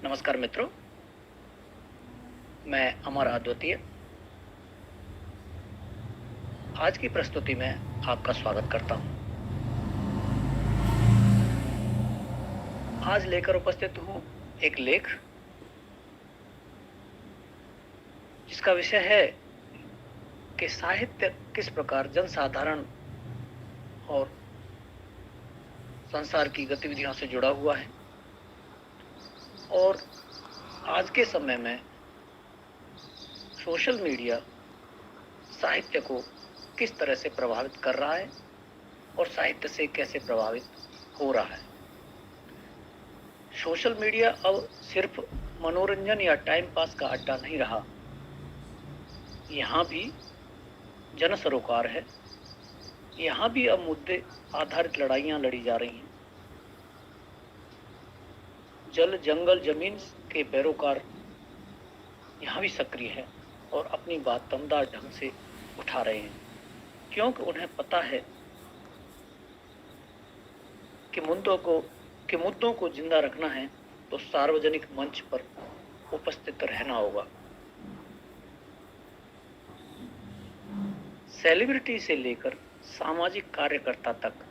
नमस्कार मित्रों, मैं अमर अद्वितीय आज की प्रस्तुति में आपका स्वागत करता हूं। आज लेकर उपस्थित हूं एक लेख जिसका विषय है कि साहित्य किस प्रकार जनसाधारण और संसार की गतिविधियों से जुड़ा हुआ है और आज के समय में सोशल मीडिया साहित्य को किस तरह से प्रभावित कर रहा है और साहित्य से कैसे प्रभावित हो रहा है। सोशल मीडिया अब सिर्फ मनोरंजन या टाइम पास का अड्डा नहीं रहा, यहाँ भी जन सरोकार है। यहाँ भी अब मुद्दे आधारित लड़ाइयाँ लड़ी जा रही हैं। जल जंगल जमीन के पैरोकार यहाँ भी सक्रिय है और अपनी बात दमदार ढंग से उठा रहे हैं, क्योंकि उन्हें पता है कि मुद्दों को जिंदा रखना है तो सार्वजनिक मंच पर उपस्थित रहना होगा। सेलिब्रिटी से लेकर सामाजिक कार्यकर्ता तक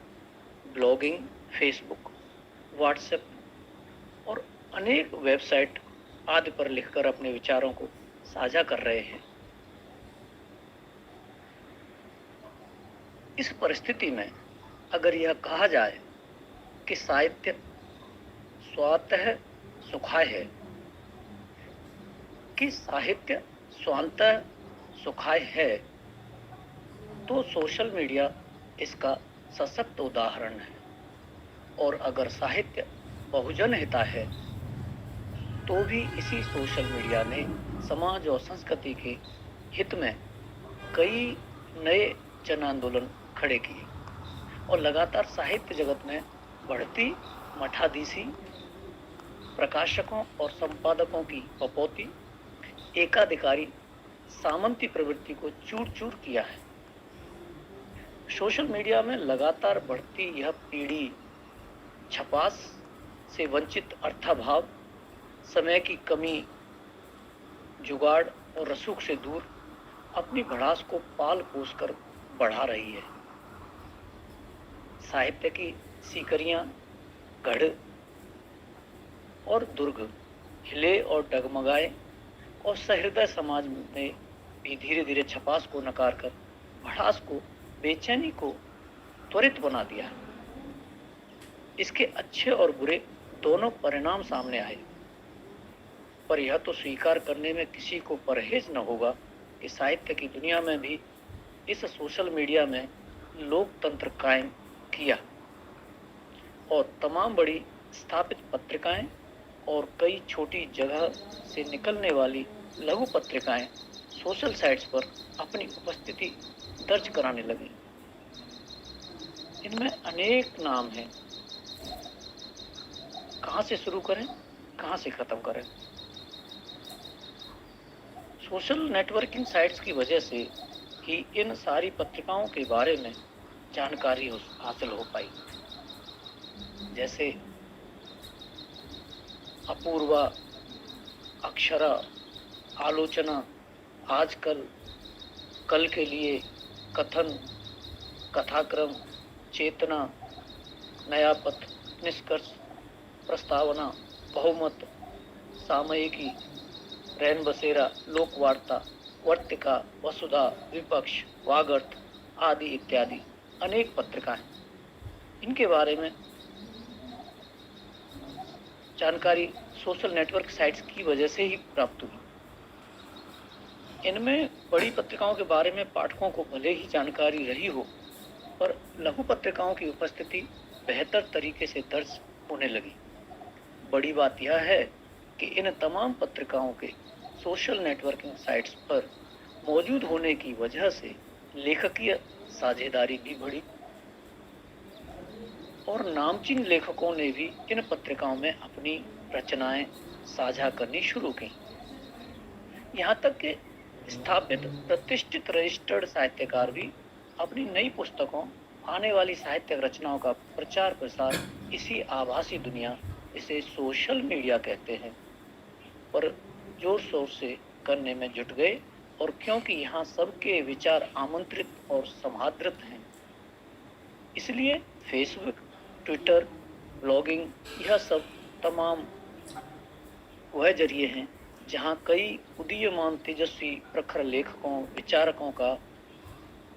ब्लॉगिंग, फेसबुक, व्हाट्सएप और अनेक वेबसाइट आदि पर लिखकर अपने विचारों को साझा कर रहे हैं। इस परिस्थिति में अगर यह कहा जाए कि साहित्य स्वतः सुखाय है, तो सोशल मीडिया इसका सशक्त उदाहरण है। और अगर साहित्य बहुजन हिता है तो भी इसी सोशल मीडिया ने समाज और संस्कृति के हित में कई नए जन आंदोलन खड़े किए और लगातार साहित्य जगत में बढ़ती मठाधीशी, प्रकाशकों और संपादकों की कपौती, एकाधिकारी सामंती प्रवृत्ति को चूर चूर किया है। सोशल मीडिया में लगातार बढ़ती यह पीढ़ी छपास से वंचित अर्थाभाव, समय की कमी, जुगाड़ और रसूख से दूर अपनी भड़ास को पाल पोस कर बढ़ा रही है। साहित्य की सीकरियां, गढ़ और दुर्ग हिले और डगमगाए और सहृदय समाज ने भी धीरे धीरे छपास को नकार कर भड़ास को, बेचैनी को त्वरित बना दिया। इसके अच्छे और बुरे दोनों परिणाम सामने आए, पर यह तो स्वीकार करने में किसी को परहेज न होगा कि साहित्य की दुनिया में भी इस सोशल मीडिया में लोकतंत्र कायम किया और तमाम बड़ी स्थापित पत्रिकाएं और कई छोटी जगह से निकलने वाली लघु पत्रिकाएं सोशल साइट्स पर अपनी उपस्थिति दर्ज कराने लगी। इनमें अनेक नाम हैं, कहां से शुरू करें, कहां से खत्म करें। सोशल नेटवर्किंग साइट्स की वजह से ही इन सारी पत्रिकाओं के बारे में जानकारी हासिल हो पाई, जैसे अपूर्वा, अक्षरा, आलोचना, आजकल, कल के लिए, कथन, कथाक्रम, चेतना, नया पथ, निष्कर्ष, प्रस्तावना, बहुमत, सामयिकी, रैन बसेरा, लोकवार्ता, वर्तिका, वसुधा, विपक्ष, वागर्थ आदि इत्यादि अनेक पत्रिकाएं। इनके बारे में जानकारी सोशल नेटवर्क साइट्स की वजह से ही प्राप्त हुई। इनमें बड़ी पत्रिकाओं के बारे में पाठकों को भले ही जानकारी रही हो, पर लघु पत्रिकाओं की उपस्थिति बेहतर तरीके से दर्ज होने लगी। बड़ी बात यह है कि इन तमाम पत्रिकाओं के सोशल नेटवर्किंग साइट्स पर मौजूद होने की वजह से लेखकीय साझेदारी भी बढ़ी और नामचीन लेखकों ने भी इन पत्रिकाओं में अपनी रचनाएं साझा करनी शुरू की। यहाँ तक कि स्थापित प्रतिष्ठित रजिस्टर्ड साहित्यकार भी अपनी नई पुस्तकों, आने वाली साहित्यिक रचनाओं का प्रचार प्रसार इसी आभासी दुनिया, इसे सोशल मीडिया कहते हैं, पर जोर शोर से करने में जुट गए, और क्योंकि यहाँ सबके विचार आमंत्रित और समादृत हैं, इसलिए फेसबुक, ट्विटर, ब्लॉगिंग, यह सब तमाम वह जरिए हैं जहाँ कई उदीयमान तेजस्वी प्रखर लेखकों, विचारकों का,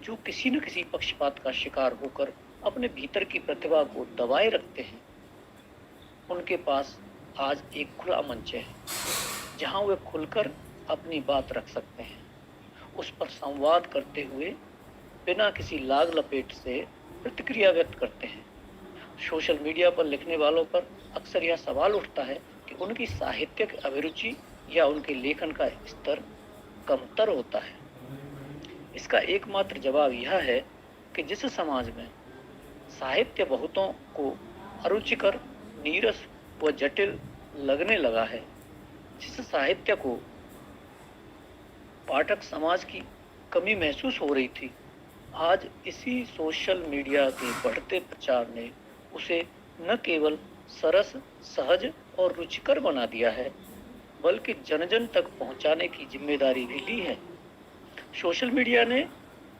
जो किसी न किसी पक्षपात का शिकार होकर अपने भीतर की प्रतिभा को दबाए रखते हैं, उनके पास आज एक खुला मंच है जहां वे खुलकर अपनी बात रख सकते हैं, उस पर संवाद करते हुए बिना किसी लाग लपेट से प्रतिक्रिया व्यक्त करते हैं। सोशल मीडिया पर लिखने वालों पर अक्सर यह सवाल उठता है कि उनकी साहित्यिक अभिरुचि या उनके लेखन का स्तर कमतर होता है। इसका एकमात्र जवाब यह है कि जिस समाज में साहित्य बहुतों को अरुचिकर, नीरस व जटिल लगने लगा है, जिस साहित्य को पाठक समाज की कमी महसूस हो रही थी, आज इसी सोशल मीडिया के बढ़ते प्रचार ने उसे न केवल सरस, सहज और रुचिकर बना दिया है, बल्कि जन जन तक पहुंचाने की जिम्मेदारी भी ली है। सोशल मीडिया ने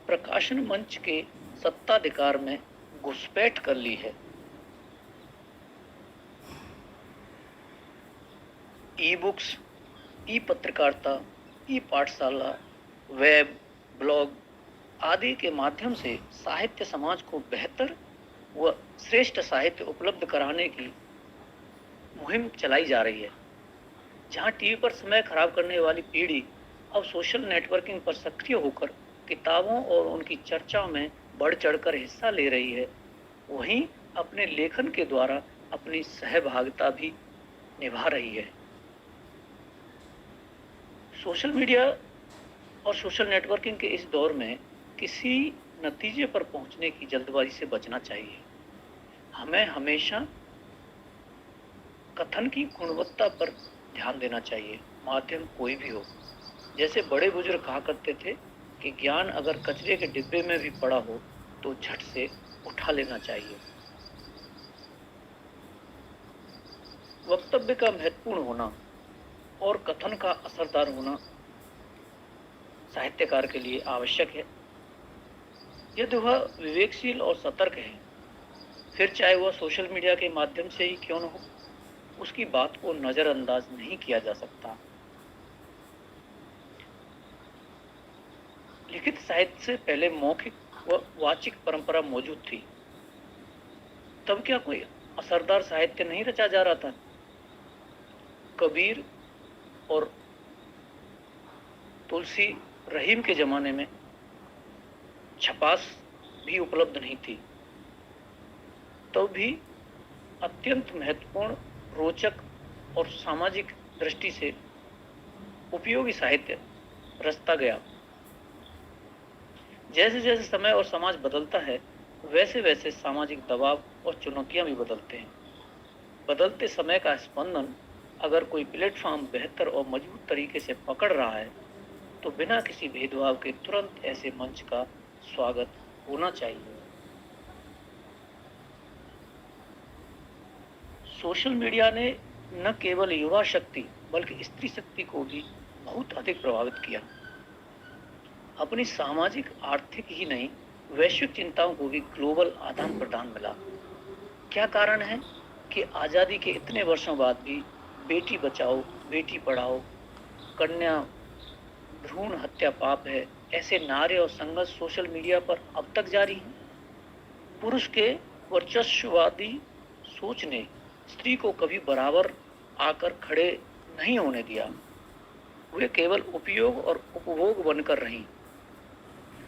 प्रकाशन मंच के सत्ताधिकार में घुसपैठ कर ली है। ई बुक्स, ई पत्रकारिता, ई पाठशाला, वेब, ब्लॉग आदि के माध्यम से साहित्य समाज को बेहतर व श्रेष्ठ साहित्य उपलब्ध कराने की मुहिम चलाई जा रही है। जहां टीवी पर समय खराब करने वाली पीढ़ी अब सोशल नेटवर्किंग पर सक्रिय होकर किताबों और उनकी चर्चाओं में बढ़ चढ़कर हिस्सा ले रही है, वहीं अपने लेखन के द्वारा अपनी सहभागिता भी निभा रही है। सोशल मीडिया और सोशल नेटवर्किंग के इस दौर में किसी नतीजे पर पहुंचने की जल्दबाजी से बचना चाहिए। हमें हमेशा कथन की गुणवत्ता पर ध्यान देना चाहिए, माध्यम कोई भी हो। जैसे बड़े बुजुर्ग कहा करते थे कि ज्ञान अगर कचरे के डिब्बे में भी पड़ा हो तो झट से उठा लेना चाहिए। वक्तव्य का महत्वपूर्ण होना और कथन का असरदार होना साहित्यकार के लिए आवश्यक है। यदि वह विवेकशील और सतर्क है, फिर चाहे वह सोशल मीडिया के माध्यम से ही क्यों न हो, उसकी बात को नजरअंदाज नहीं किया जा सकता। लिखित साहित्य से पहले मौखिक व वाचिक परंपरा मौजूद थी। तब क्या कोई असरदार साहित्य नहीं रचा जा रहा था? कबीर और तुलसी रहीम के जमाने में छपास भी उपलब्ध नहीं थी, तो भी अत्यंत महत्वपूर्ण, रोचक और सामाजिक दृष्टि से उपयोगी साहित्य रचता गया। जैसे जैसे समय और समाज बदलता है, वैसे वैसे सामाजिक दबाव और चुनौतियां भी बदलते हैं। बदलते समय का स्पंदन अगर कोई प्लेटफॉर्म बेहतर और मजबूत तरीके से पकड़ रहा है, तो बिना किसी भेदभाव के तुरंत ऐसे मंच का स्वागत होना चाहिए। सोशल मीडिया ने न केवल युवा शक्ति बल्कि स्त्री शक्ति को भी बहुत अधिक प्रभावित किया। अपनी सामाजिक, आर्थिक ही नहीं, वैश्विक चिंताओं को भी ग्लोबल आदान प्रदान मिला। क्या कारण है कि आजादी के इतने वर्षों बाद भी बेटी बचाओ, बेटी पढ़ाओ, कन्या भ्रूण हत्या पाप है, ऐसे नारे और संघर्ष सोशल मीडिया पर अब तक जारी हैं। पुरुष के वर्चस्ववादी सोच ने स्त्री को कभी बराबर आकर खड़े नहीं होने दिया। वे केवल उपयोग और उपभोग बनकर रहीं।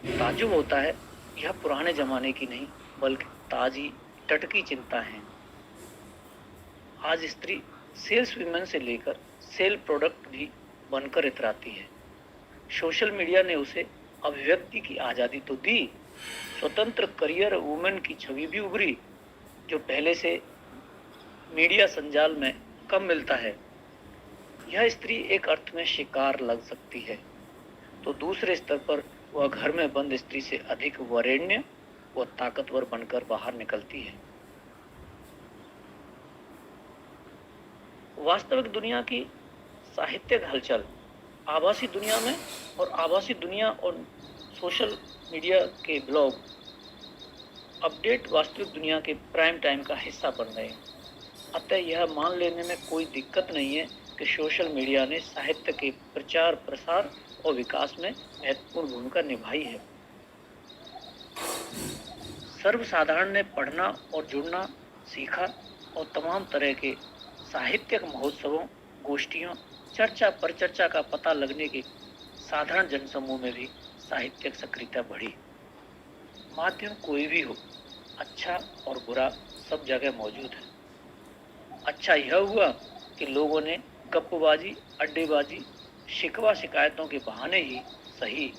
ताज्जुब होता है, यह पुराने जमाने की नहीं बल्कि ताजी टटकी चिंता है। आज स्त्री सेल्स वीमेन से लेकर सेल प्रोडक्ट भी बनकर इतराती है। सोशल मीडिया ने उसे अभिव्यक्ति की आजादी तो दी, स्वतंत्र करियर वुमेन की छवि भी उभरी, जो पहले से मीडिया संजाल में कम मिलता है। यह स्त्री एक अर्थ में शिकार लग सकती है, तो दूसरे स्तर पर वह घर में बंद स्त्री से अधिक वरेण्य व ताकतवर बनकर बाहर निकलती है। वास्तविक दुनिया की साहित्यिक हलचल आभासी दुनिया में और आभासी दुनिया और सोशल मीडिया के ब्लॉग अपडेट वास्तविक दुनिया के प्राइम टाइम का हिस्सा बन रहे हैं। अतः यह मान लेने में कोई दिक्कत नहीं है कि सोशल मीडिया ने साहित्य के प्रचार प्रसार और विकास में महत्वपूर्ण भूमिका निभाई है। सर्वसाधारण ने पढ़ना और जुड़ना सीखा और तमाम तरह के साहित्यिक महोत्सवों, गोष्ठियों, चर्चा परिचर्चा का पता लगने के साधारण जनसमूह में भी साहित्यिक सक्रियता बढ़ी। माध्यम कोई भी हो, अच्छा और बुरा सब जगह मौजूद है। अच्छा यह हुआ कि लोगों ने गप्पबाजी, अड्डेबाजी, शिकवा शिकायतों के बहाने ही सही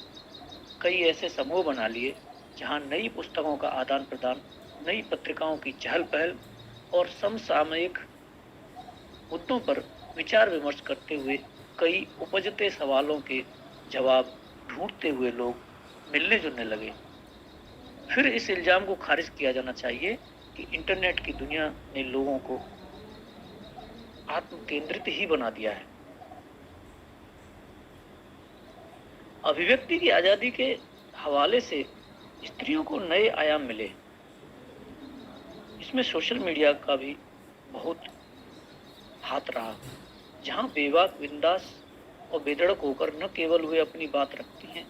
कई ऐसे समूह बना लिए जहां नई पुस्तकों का आदान प्रदान, नई पत्रिकाओं की चहल पहल और समसामयिक मुद्दों पर विचार विमर्श करते हुए कई उपजते सवालों के जवाब ढूंढते हुए लोग मिलने जुलने लगे। फिर इस इल्जाम को खारिज किया जाना चाहिए कि इंटरनेट की दुनिया ने लोगों को आत्म केंद्रित ही बना दिया है। अभिव्यक्ति की आजादी के हवाले से स्त्रियों को नए आयाम मिले। इसमें सोशल मीडिया का भी बहुत हाथ रहा, जहां बेबाक, बिंदास और बेधड़क होकर न केवल वे अपनी बात रखती हैं,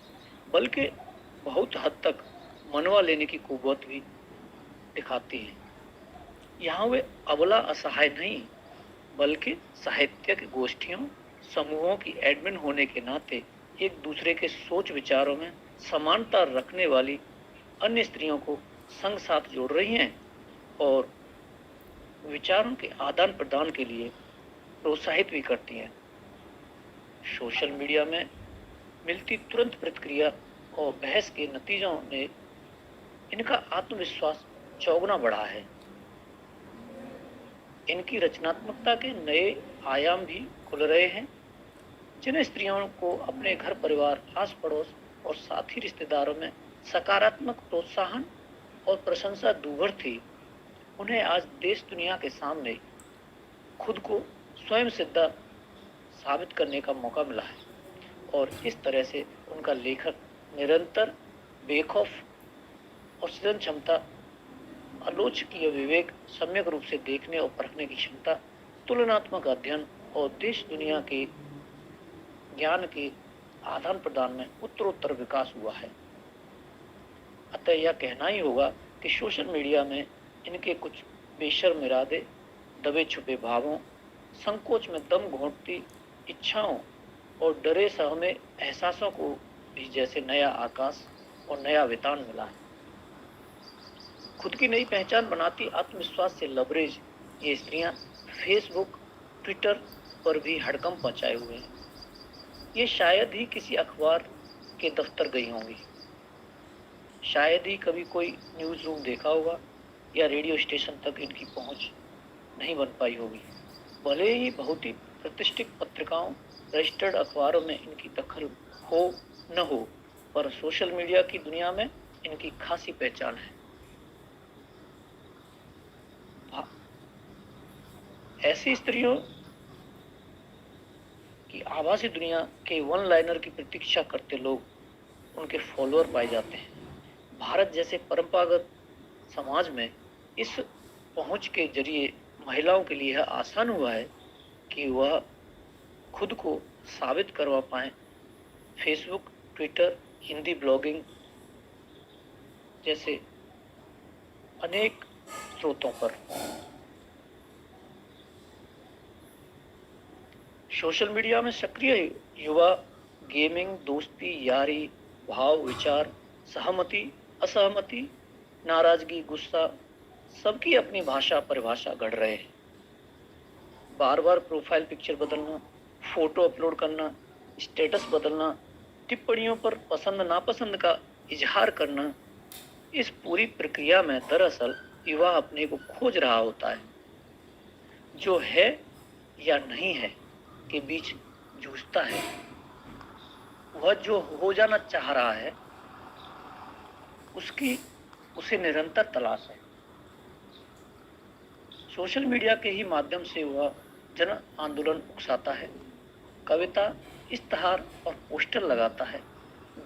बल्कि बहुत हद तक मनवा लेने की कुव्वत भी दिखाती हैं। यहाँ वे अबला असहाय नहीं, बल्कि साहित्यिक गोष्ठियों, समूहों की एडमिन होने के नाते एक दूसरे के सोच विचारों में समानता रखने वाली अन्य स्त्रियों को संग साथ जोड़ रही हैं और विचारों के आदान प्रदान के लिए प्रोत्साहित भी करती हैं। सोशल मीडिया में मिलती तुरंत प्रतिक्रिया और बहस के नतीजों ने इनका आत्मविश्वास चौगुना बढ़ा है। इनकी रचनात्मकता के नए आयाम भी खुल रहे हैं, जिन्हें स्त्रियों को अपने घर परिवार, आस पड़ोस और साथी रिश्तेदारों में सकारात्मक प्रोत्साहन और प्रशंसा दूभर थी, उन्हें आज देश दुनिया के सामने खुद को स्वयं सिद्ध साबित करने का मौका मिला है और इस तरह से उनका लेखक निरंतर बेखौफ और सृजन क्षमता, आलोचकीय विवेक, सम्यक रूप से देखने और परखने की क्षमता, तुलनात्मक अध्ययन और देश दुनिया के ज्ञान के आदान प्रदान में उत्तरोत्तर विकास हुआ है। अतः यह कहना ही होगा कि सोशल मीडिया में इनके कुछ बेशर्म इरादे, दबे छुपे भावों, संकोच में दम घोंटती इच्छाओं और डरे सहमे एहसासों को भी जैसे नया आकाश और नया वितान मिला है। खुद की नई पहचान बनाती आत्मविश्वास से लबरेज ये स्त्रियां फेसबुक, ट्विटर पर भी हड़कंप मचाए हुए हैं। ये शायद ही किसी अखबार के दफ्तर गई होंगी, शायद ही कभी कोई न्यूज़ रूम देखा होगा या रेडियो स्टेशन तक इनकी पहुंच नहीं बन पाई होगी। भले ही बहुत ही प्रतिष्ठित पत्रिकाओं, रजिस्टर्ड अखबारों में इनकी दखल हो न हो, पर सोशल मीडिया की दुनिया में इनकी खासी पहचान है। ऐसी स्त्रियों की आभासी दुनिया के वन लाइनर की प्रतीक्षा करते लोग उनके फॉलोअर पाए जाते हैं। भारत जैसे परंपरागत समाज में इस पहुंच के जरिए महिलाओं के लिए यह आसान हुआ है कि वह खुद को साबित करवा पाएं। फेसबुक, ट्विटर, हिंदी ब्लॉगिंग जैसे अनेक स्रोतों पर सोशल मीडिया में सक्रिय युवा गेमिंग, दोस्ती, यारी, भाव, विचार, सहमति, असहमति, नाराजगी, गुस्सा सबकी अपनी भाषा परिभाषा गढ़ रहे हैं। बार बार प्रोफाइल पिक्चर बदलना, फोटो अपलोड करना, स्टेटस बदलना, टिप्पणियों पर पसंद नापसंद का इजहार करना, इस पूरी प्रक्रिया में दरअसल युवा अपने को खोज रहा होता है। जो है या नहीं है के बीच जूझता है। वह जो हो जाना चाह रहा है उसे निरंतर तलाश है। सोशल मीडिया के ही माध्यम से वह जन आंदोलन उकसाता है कविता, इश्तहार और पोस्टर लगाता है।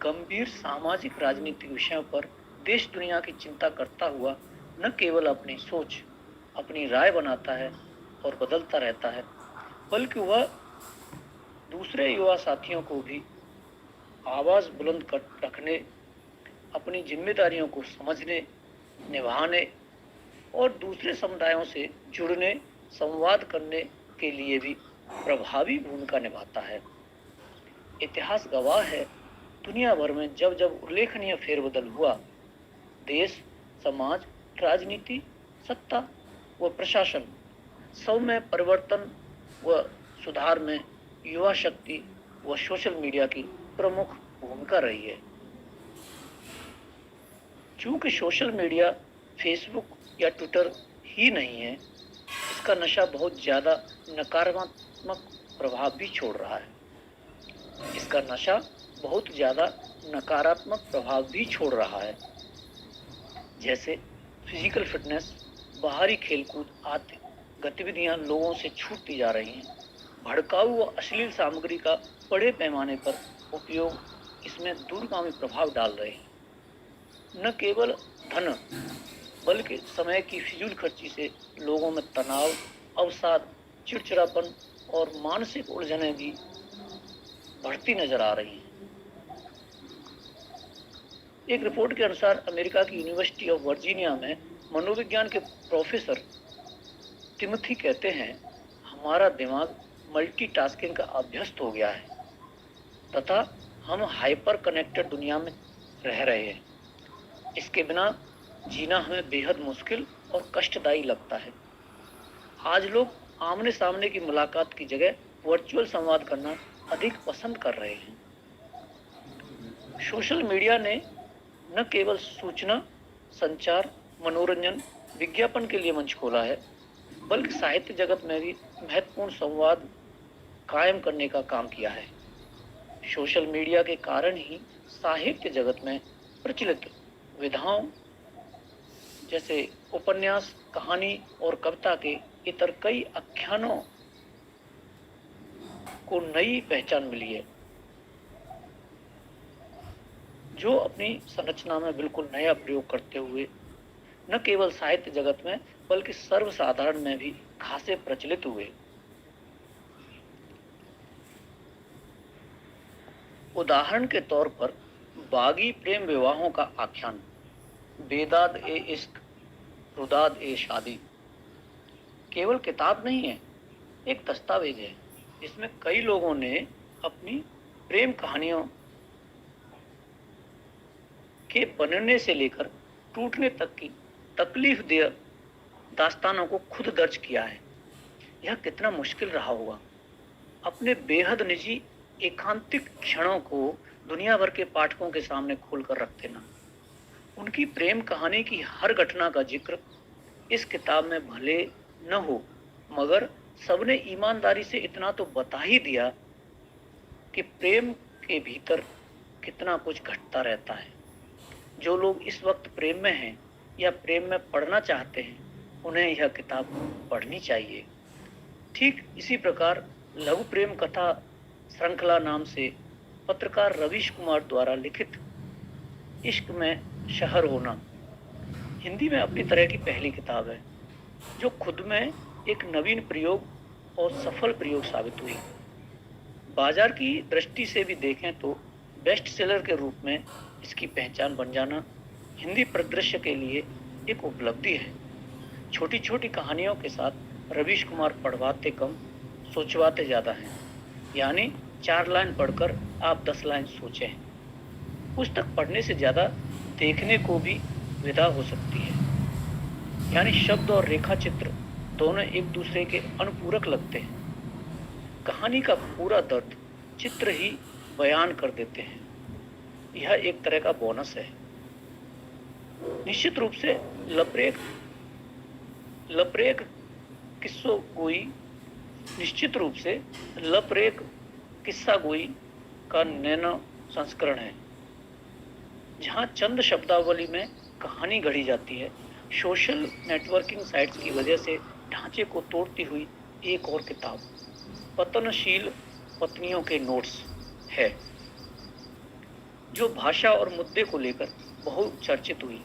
गंभीर सामाजिक राजनीतिक विषयों पर देश दुनिया की चिंता करता हुआ न केवल अपनी सोच, अपनी राय बनाता है और बदलता रहता है, बल्कि वह दूसरे युवा साथियों को भी आवाज बुलंद कर रखने, अपनी जिम्मेदारियों को समझने, निभाने और दूसरे समुदायों से जुड़ने, संवाद करने के लिए भी प्रभावी भूमिका निभाता है। इतिहास गवाह है, दुनिया भर में जब जब उल्लेखनीय फेरबदल हुआ, देश, समाज, राजनीति, सत्ता व प्रशासन सब में परिवर्तन व सुधार में युवा शक्ति व सोशल मीडिया की प्रमुख भूमिका रही है। चूंकि सोशल मीडिया फेसबुक या ट्विटर ही नहीं है, इसका नशा बहुत ज्यादा नकारात्मक प्रभाव भी छोड़ रहा है। इसका नशा बहुत ज्यादा नकारात्मक प्रभाव भी छोड़ रहा है, जैसे फिजिकल फिटनेस, बाहरी खेलकूद आदि गतिविधियां लोगों से छूटती जा रही हैं। भड़काऊ व अश्लील सामग्री का बड़े पैमाने पर उपयोग इसमें दूरगामी प्रभाव डाल रहे हैं। न केवल धन बल्कि समय की फिजूल खर्ची से लोगों में तनाव, अवसाद, चिड़चिड़ापन और मानसिक उलझनें भी बढ़ती नजर आ रही हैं। एक रिपोर्ट के अनुसार अमेरिका की यूनिवर्सिटी ऑफ वर्जीनिया में मनोविज्ञान के प्रोफेसर टिमोथी कहते हैं, हमारा दिमाग मल्टीटास्किंग का अभ्यस्त हो गया है तथा हम हाइपर कनेक्टेड दुनिया में रह रहे हैं। इसके बिना जीना हमें बेहद मुश्किल और कष्टदायी लगता है। आज लोग आमने सामने की मुलाकात की जगह वर्चुअल संवाद करना अधिक पसंद कर रहे हैं। सोशल मीडिया ने न केवल सूचना, संचार, मनोरंजन, विज्ञापन के लिए मंच खोला है, बल्कि साहित्य जगत में भी महत्वपूर्ण संवाद कायम करने का काम किया है। सोशल मीडिया के कारण ही साहित्य जगत में प्रचलित विधाओं जैसे उपन्यास, कहानी और कविता के इतर कई आख्यानों को नई पहचान मिली है, जो अपनी संरचना में बिल्कुल नया प्रयोग करते हुए न केवल साहित्य जगत में बल्कि सर्वसाधारण में भी खासे प्रचलित हुए। उदाहरण के तौर पर बागी प्रेम विवाहों का आख्यान बेदाद ए इश्क रुदाद ए शादी केवल किताब नहीं है, एक दस्तावेज है जिसमें कई लोगों ने अपनी प्रेम कहानियों के बनने से लेकर टूटने तक की तकलीफ दे दास्तानों को खुद दर्ज किया है। यह कितना मुश्किल रहा होगा, अपने बेहद निजी एकांतिक क्षणों को दुनिया भर के पाठकों के सामने खोलकर रख देना। उनकी प्रेम कहानी की हर घटना का जिक्र इस किताब में भले न हो, मगर सबने ईमानदारी से इतना तो बता ही दिया कि प्रेम के भीतर कितना कुछ घटता रहता है। जो लोग इस वक्त प्रेम में हैं या प्रेम में पढ़ना चाहते हैं, उन्हें यह किताब पढ़नी चाहिए। ठीक इसी प्रकार लघु प्रेम कथा श्रृंखला नाम से पत्रकार रवीश कुमार द्वारा लिखित इश्क में शहर होना हिंदी में अपनी तरह की पहली किताब है, जो खुद में एक नवीन प्रयोग और सफल प्रयोग साबित हुई। बाजार की दृष्टि से भी देखें तो बेस्ट सेलर के रूप में इसकी पहचान बन जाना हिंदी परिदृश्य के लिए एक उपलब्धि है। छोटी छोटी कहानियों के साथ रवीश कुमार पढ़वाते कम, सोचवाते ज़्यादा हैं। यानी 4 लाइन पढ़कर आप 10 लाइन सोचें। पुस्तक पढ़ने से ज़्यादा देखने को भी विदा हो सकती है। यानी शब्द और रेखा चित्र दोनों एक दूसरे के अनुपूरक लगते हैं। कहानी का पूरा दर्द चित्र ही बयान कर देते हैं। यह एक तरह का बोनस है। निश्चित रूप से लपरेक किस्सो गोई निश्चित रूप से लपरेक किस्सा गोई का नैनो संस्करण है, जहां चंद शब्दावली में कहानी गढ़ी जाती है। सोशल नेटवर्किंग साइट्स की वजह से ढांचे को तोड़ती हुई एक और किताब, पतनशील पत्नियों के नोट्स है, जो भाषा और मुद्दे को लेकर बहुत चर्चित हुई।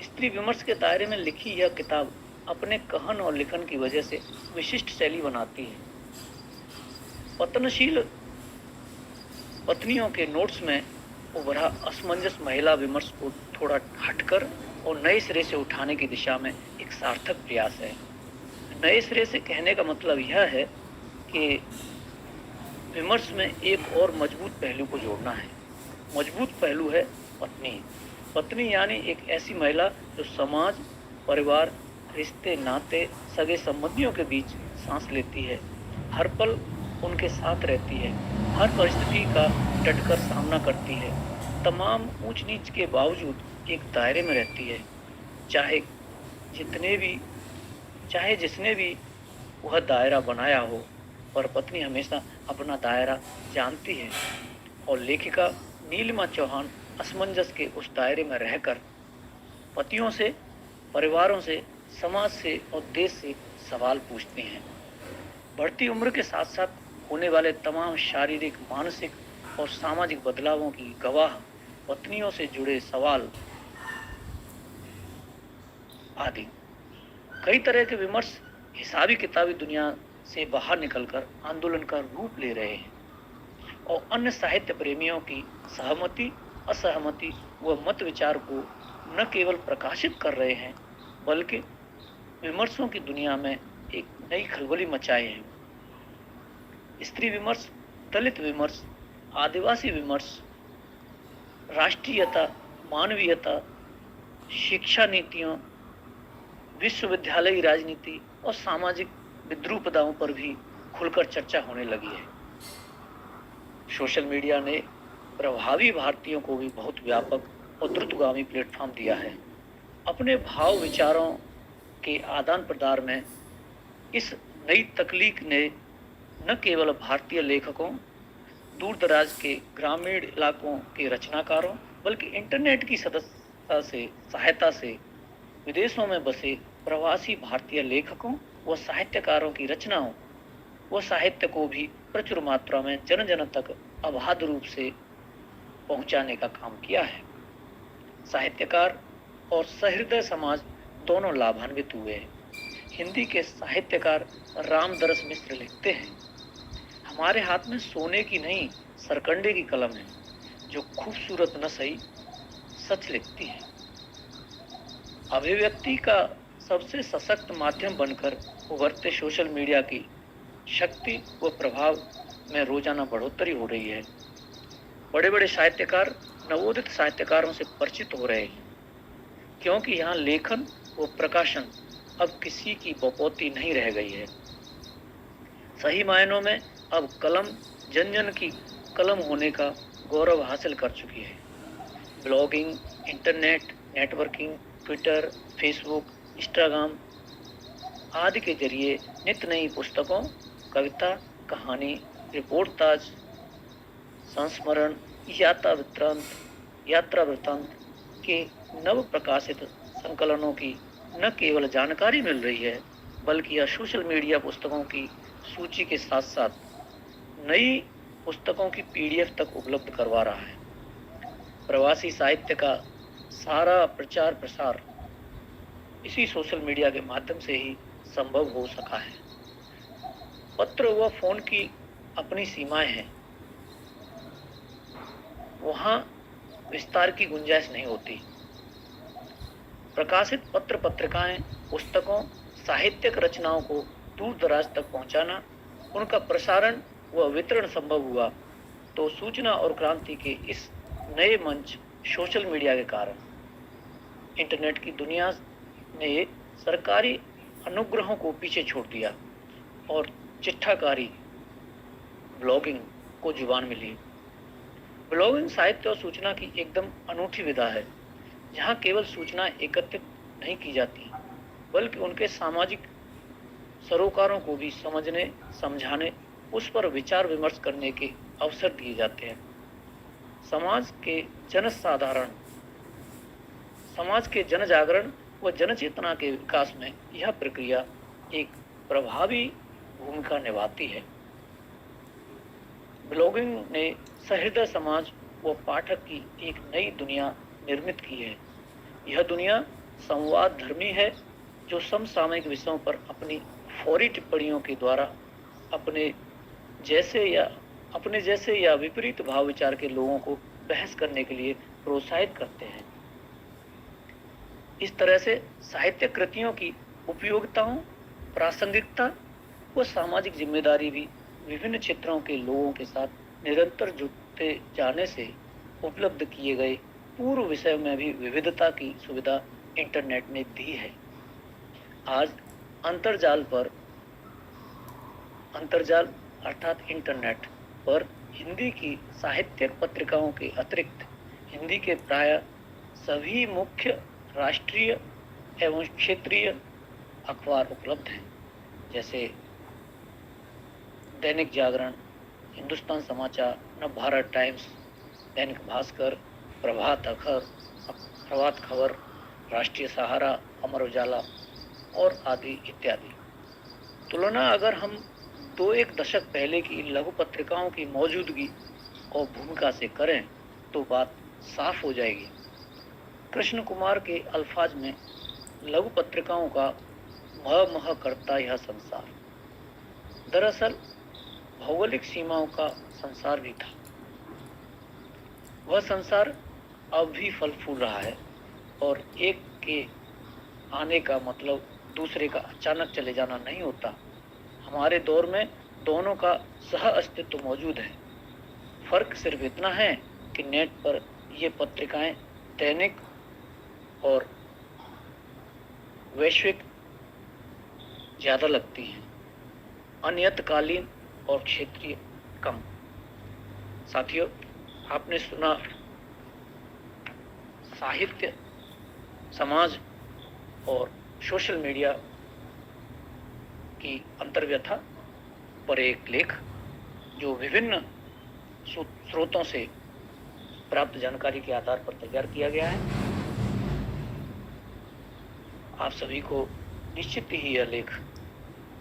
स्त्री विमर्श के दायरे में लिखी यह किताब अपने कहन और लेखन की वजह से विशिष्ट शैली बनाती है। पतनशील पत्नियों के नोट्स में उभरा असमंजस महिला विमर्श को थोड़ा हटकर और नए सिरे से उठाने की दिशा में एक सार्थक प्रयास है। नए सिरे से कहने का मतलब यह है कि विमर्श में एक और मजबूत पहलू को जोड़ना है। मजबूत पहलू है पत्नी। पत्नी यानी एक ऐसी महिला जो समाज, परिवार, रिश्ते, नाते, सगे संबंधियों के बीच सांस लेती है, हर पल उनके साथ रहती है, हर परिस्थिति का डटकर सामना करती है, तमाम ऊंच नीच के बावजूद एक दायरे में रहती है, चाहे जिसने भी वह दायरा बनाया हो, पर पत्नी हमेशा अपना दायरा जानती है। और लेखिका नीलिमा चौहान असमंजस के उस दायरे में रहकर पतियों से, परिवारों से, समाज से और देश से सवाल पूछती हैं। बढ़ती उम्र के साथ साथ होने वाले तमाम शारीरिक, मानसिक और सामाजिक बदलावों की गवाह पत्नियों से जुड़े सवाल आदि। कई तरह के विमर्श हिसाबी किताबी दुनिया से बाहर निकलकर आंदोलन का रूप ले रहे हैं और अन्य साहित्य प्रेमियों की सहमति, असहमति व मत विचार को न केवल प्रकाशित कर रहे हैं, बल्कि विमर्शों की दुनिया में एक नई खलबली मचाए हैं। स्त्री विमर्श, दलित विमर्श, आदिवासी विमर्श, राष्ट्रीयता, मानवीयता, शिक्षा नीतियों, विश्वविद्यालयी राजनीति और सामाजिक विद्रूपताओं पर भी खुलकर चर्चा होने लगी है। सोशल मीडिया ने प्रभावी भारतीयों को भी बहुत व्यापक और द्रुतगामी प्लेटफॉर्म दिया है। अपने भाव विचारों के आदान प्रदान में इस नई तकनीक ने न केवल भारतीय लेखकों, दूर दराज के ग्रामीण इलाकों के रचनाकारों, बल्कि इंटरनेट की सहायता से विदेशों में बसे प्रवासी भारतीय लेखकों व साहित्यकारों की रचनाओं व साहित्य को भी प्रचुर मात्रा में जन जन तक अबाध रूप से पहुंचाने का काम किया है। साहित्यकार और सहृदय समाज दोनों लाभान्वित हुए हैं। हिंदी के साहित्यकार रामदरस मिश्र लिखते हैं, हमारे हाथ में सोने की नहीं सरकंडे की कलम है, जो खूबसूरत न सही सच लिखती है। अभिव्यक्ति का सबसे सशक्त माध्यम बनकर उभरते सोशल मीडिया की शक्ति व प्रभाव में रोजाना बढ़ोतरी हो रही है। बड़े बड़े साहित्यकार नवोदित साहित्यकारों से परिचित हो रहे हैं, क्योंकि यहाँ लेखन व प्रकाशन अब किसी की बपौती नहीं रह गई है। सही मायनों में अब कलम जन जन की कलम होने का गौरव हासिल कर चुकी है। Blogging, internet, networking, Twitter, Facebook, Instagram आदि के जरिए नित्य नई पुस्तकों, कविता, कहानी, रिपोर्टाज, संस्मरण, यात्रा वृत्तांत के नव प्रकाशित संकलनों की न केवल जानकारी मिल रही है, बल्कि यह सोशल मीडिया पुस्तकों की सूची के साथ साथ नई पुस्तकों की पीडीएफ तक उपलब्ध करवा रहा है। प्रवासी साहित्य का सारा प्रचार प्रसार इसी सोशल मीडिया के माध्यम से ही संभव हो सका है। पत्र व फोन की अपनी सीमाएं हैं, वहां विस्तार की गुंजाइश नहीं होती। प्रकाशित पत्र पत्रिकाएं, पुस्तकों, साहित्यिक रचनाओं को दूर दराज तक पहुंचाना, उनका प्रसारण व वितरण संभव हुआ तो सूचना और क्रांति के इस नए मंच सोशल मीडिया के कारण। इंटरनेट की दुनिया ने सरकारी अनुग्रहों को पीछे छोड़ दिया और चिट्ठाकारी ब्लॉगिंग को जुबान मिली। ब्लॉगिंग साहित्य और सूचना की एकदम अनूठी विधा है, जहां केवल सूचना एकत्रित नहीं की जाती, बल्कि उनके सामाजिक सरोकारों को भी समझने, समझाने, उस पर विचार विमर्श करने के अवसर दिए जाते हैं। समाज के जन जागरण व जन चेतना के विकास में यह प्रक्रिया एक प्रभावी भूमिका निभाती है। ब्लॉगिंग ने सहृदय समाज व पाठक की एक नई दुनिया निर्मित की है। यह दुनिया संवाद धर्मी है, जो समसामयिक विषयों पर अपनी फौरी टिप्पणियों के द्वारा अपने जैसे या विपरीत भाव विचार के लोगों को बहस करने के लिए प्रोत्साहित करते हैं। इस तरह से साहित्य कृतियों की उपयोगिताओं, प्रासंगिकता व सामाजिक जिम्मेदारी भी विभिन्न क्षेत्रों के लोगों के साथ निरंतर जुड़ते जाने से उपलब्ध किए गए पूर्व विषय में भी विविधता की सुविधा इंटरनेट ने दी है। आज अंतर्जाल अर्थात इंटरनेट पर हिंदी की साहित्यिक पत्रिकाओं के अतिरिक्त हिंदी के प्राय सभी मुख्य राष्ट्रीय एवं क्षेत्रीय अखबार उपलब्ध हैं, जैसे दैनिक जागरण, हिंदुस्तान समाचार, नवभारत टाइम्स, दैनिक भास्कर, प्रभात खबर, राष्ट्रीय सहारा, अमर उजाला और आदि इत्यादि। तुलना अगर हम 2-1 दशक पहले की लघु पत्रिकाओं की मौजूदगी और भूमिका से करें तो बात साफ हो जाएगी। कृष्ण कुमार के अल्फाज में लघु पत्रिकाओं का मह करता यह संसार दरअसल भौगोलिक सीमाओं का संसार भी था। वह संसार अब भी फल फूल रहा है और एक के आने का मतलब दूसरे का अचानक चले जाना नहीं होता। हमारे दौर में दोनों का सह अस्तित्व मौजूद है। फर्क सिर्फ इतना है कि नेट पर ये पत्रिकाएं दैनिक और वैश्विक ज्यादा लगती हैं, अनियतकालीन और क्षेत्रीय कम। साथियों, आपने सुना साहित्य, समाज और सोशल मीडिया की अंतर्व्यथा पर एक लेख जो विभिन्न स्रोतों से प्राप्त जानकारी के आधार पर तैयार किया गया है। आप सभी को निश्चित ही यह लेख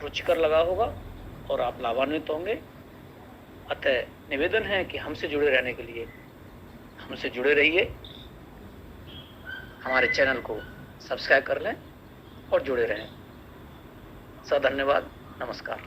रुचिकर लगा होगा और आप लाभान्वित होंगे। अतः निवेदन है कि हमसे जुड़े रहने के लिए हमसे जुड़े रहिए, हमारे चैनल को सब्सक्राइब कर लें और जुड़े रहें। धन्यवाद, नमस्कार।